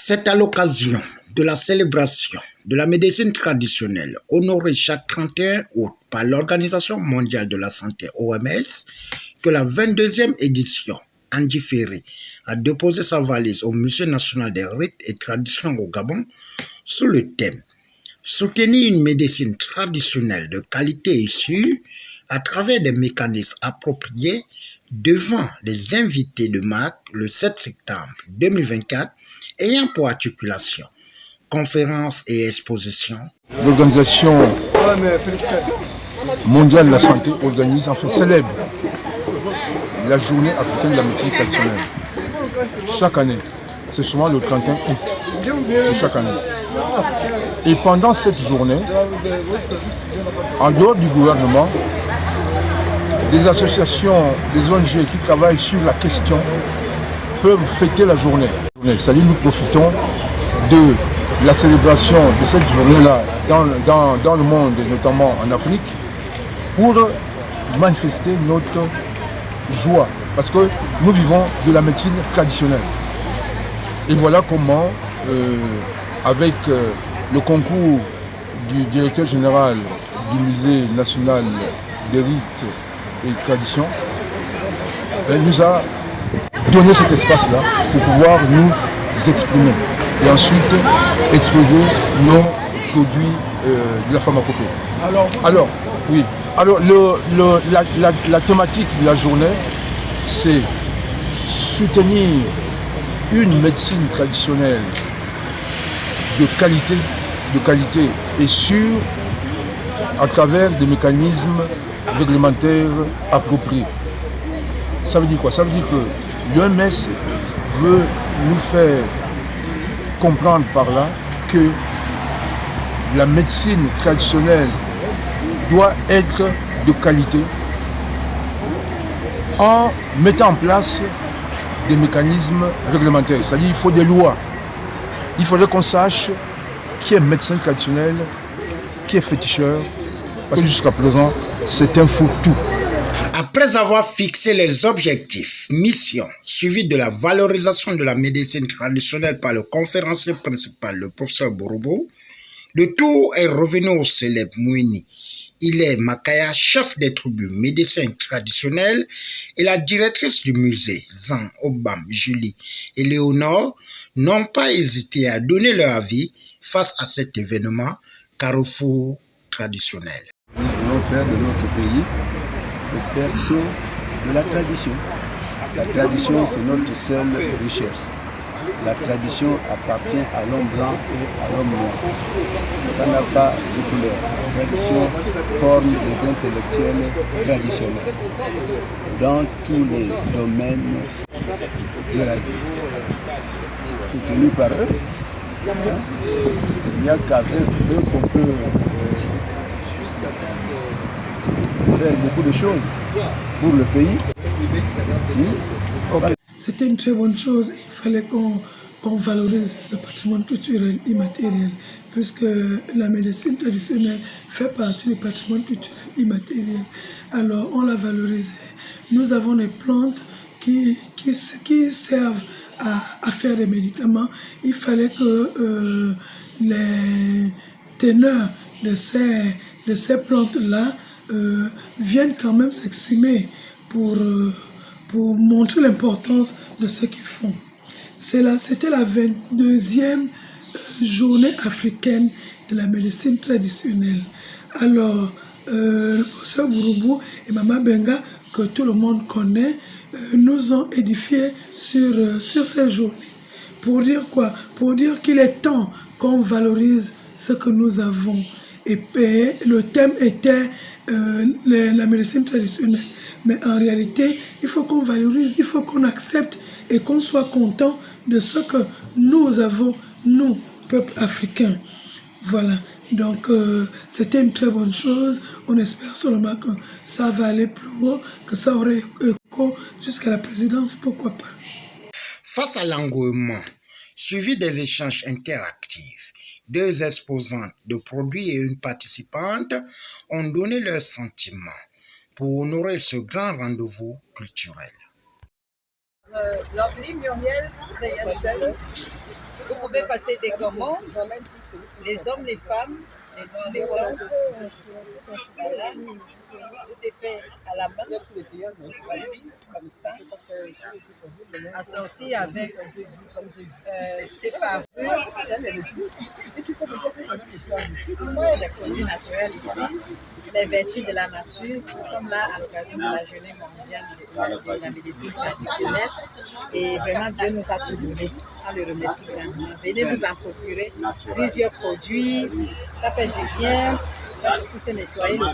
C'est à l'occasion de la célébration de la médecine traditionnelle honorée chaque 31 août par l'Organisation mondiale de la santé OMS que la 22e édition Andy Ferry a déposé sa valise au Musée national des rites et traditions au Gabon sous le thème « Soutenir une médecine traditionnelle de qualité et sûre à travers des mécanismes appropriés » devant les invités de marque le 7 septembre 2024 ayant pour articulation conférences et expositions. L'Organisation mondiale de la santé organise, célèbre la journée africaine de la médecine traditionnelle. Chaque année, c'est souvent le 31 août de chaque année. Et pendant cette journée, en dehors du gouvernement, des associations, des ONG qui travaillent sur la question peuvent fêter la journée. C'est-à-dire nous profitons de la célébration de cette journée-là dans le monde, et notamment en Afrique, pour manifester notre joie. Parce que nous vivons de la médecine traditionnelle. Et voilà comment, avec le concours du directeur général du Musée national des rites et traditions, nous a donné cet espace-là pour pouvoir nous exprimer et ensuite exposer nos produits de la pharmacopée. Alors, oui. Alors, la thématique de la journée, c'est soutenir une médecine traditionnelle de qualité et sûre à travers des mécanismes réglementaires appropriés. Ça veut dire quoi? Ça veut dire que l'OMS veut nous faire comprendre par là que la médecine traditionnelle doit être de qualité en mettant en place des mécanismes réglementaires. C'est-à-dire qu'il faut des lois. Il faudrait qu'on sache qui est médecin traditionnel, qui est féticheur, parce que jusqu'à présent, c'est un fourre-tout. Après avoir fixé les objectifs, missions, suivis de la valorisation de la médecine traditionnelle par le conférencier principal, le professeur Borobo, le tour est revenu au célèbre Mouini. Il est Makaya, chef des tribus médecins traditionnels, et la directrice du musée, Zan Obam, Julie et Léonore, n'ont pas hésité à donner leur avis face à cet événement carrefour traditionnel. Nous voulons faire de notre pays le berceau de la tradition. La tradition, c'est notre seule richesse. La tradition appartient à l'homme blanc et à l'homme noir. Ça n'a pas de couleur. La tradition forme les intellectuels traditionnels dans tous les domaines de la vie. Soutenus par eux, il n'y a qu'avec eux qu'on peut faire beaucoup de choses pour le pays. C'était une très bonne chose. Il fallait qu'on valorise le patrimoine culturel immatériel, puisque la médecine traditionnelle fait partie du patrimoine culturel immatériel. Alors on l'a valorisé. Nous avons des plantes qui servent à faire des médicaments. Il fallait que les teneurs de ces plantes-là viennent quand même s'exprimer pour montrer l'importance de ce qu'ils font. C'était la 22e journée africaine de la médecine traditionnelle. Alors, le professeur Bouroubou et Mama Benga, que tout le monde connaît, nous ont édifiés sur ces journées. Pour dire quoi? Pour dire qu'il est temps qu'on valorise ce que nous avons. Et le thème était la médecine traditionnelle. Mais en réalité, il faut qu'on valorise, il faut qu'on accepte et qu'on soit content de ce que nous avons, nous, peuple africain. Voilà. Donc, c'était une très bonne chose. On espère seulement que ça va aller plus haut, que ça aurait écho jusqu'à la présidence, pourquoi pas. Face à l'engouement, suivi des échanges interactifs, 2 exposantes de produits et une participante ont donné leurs sentiments pour honorer ce grand rendez-vous culturel. Lovely Muriel Creation. pouvez passer des commandes, les hommes, les femmes, les noirs, les blancs. Voilà. Tout est fait à la main. Voici, comme ça. Assorti avec ces parures. Les produits naturels ici, les vertus de la nature. Nous sommes là à l'occasion de la journée mondiale de la médecine traditionnelle. Et vraiment, Dieu nous a tout donné. On le remercie grandement. Venez vous en procurer plusieurs produits. Ça fait du bien. Ça, c'est pour se nettoyer le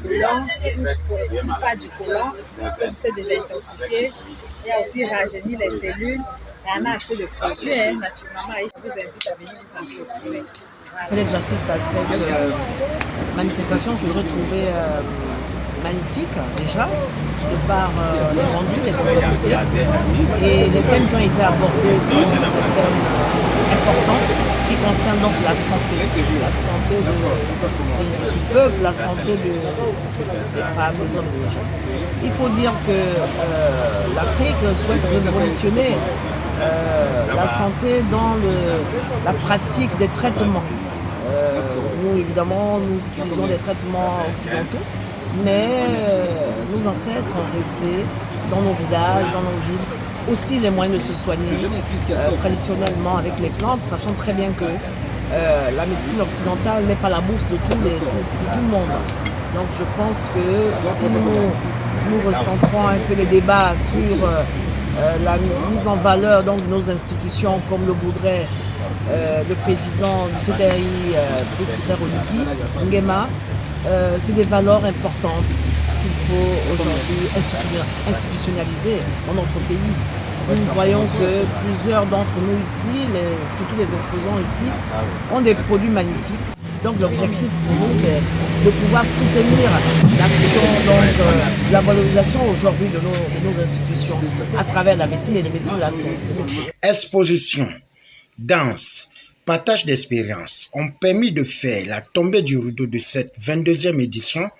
côlon, pas du côlon, pour se désintoxiquer. Il y a aussi rajeunir les cellules. Il y en a assez de produits, hein, naturellement. Et je vous invite à venir vous en procurer. Voilà. J'assiste à cette manifestation que je trouvais magnifique déjà, de par les rendus, les conférenciers. Et les thèmes qui ont été abordés sont des thèmes importants qui concernent donc la santé du peuple, la santé des femmes, des hommes, des gens. Il faut dire que l'Afrique souhaite révolutionner la santé dans la pratique des traitements. Nous, évidemment, nous utilisons des traitements occidentaux, mais nos ancêtres ont resté dans nos villages, dans nos villes, aussi les moyens de se soigner traditionnellement avec les plantes, sachant très bien que la médecine occidentale n'est pas la bourse de tout le monde. Donc je pense que si nous recentrons un peu les débats sur la mise en valeur donc, de nos institutions, comme le voudrait le président du CTRI, le secrétaire Oliki, Nguema, c'est des valeurs importantes qu'il faut aujourd'hui institutionnaliser dans notre pays. Nous voyons que plusieurs d'entre nous ici, surtout les exposants ici, ont des produits magnifiques. Donc l'objectif pour nous, c'est de pouvoir soutenir l'action, donc la valorisation aujourd'hui de nos institutions à travers la médecine et la médecine de la santé. Exposition, danse, partage d'expériences ont permis de faire la tombée du rideau de cette 22e édition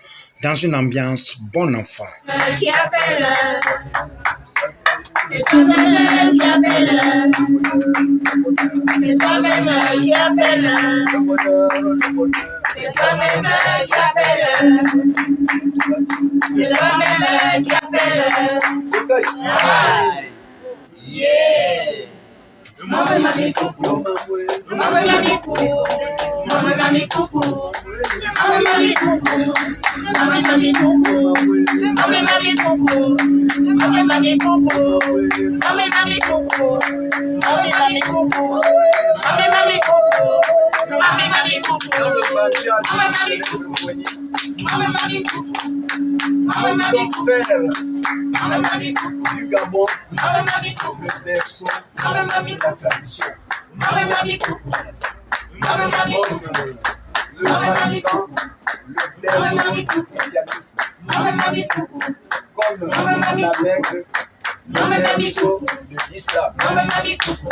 dans une ambiance bon enfant. C'est toi-même qui appelle. C'est toi-même qui appelle. C'est toi-même qui appelle. C'est toi-même qui appelle. Yeah. Maman mami coucou. Maman mami coucou. Maman mami coucou. Maman mami coucou. Maman mami coucou. Maman mami coucou. Maman mami coucou. Maman mami coucou. Maman mami coucou. Maman mami coucou. Maman mami coucou. Maman mami coucou. Maman mami coucou. Maman mami coucou. Maman mami coucou. Du Gabon. Maman mami coucou. Le berceau. Maman mami coucou. La tradition. Maman mami coucou. Maman mami coucou. Maman mami coucou. Maman mami coucou. Maman mami coucou. Comme la règle. Maman mami coucou. De l'islam. Maman mami coucou.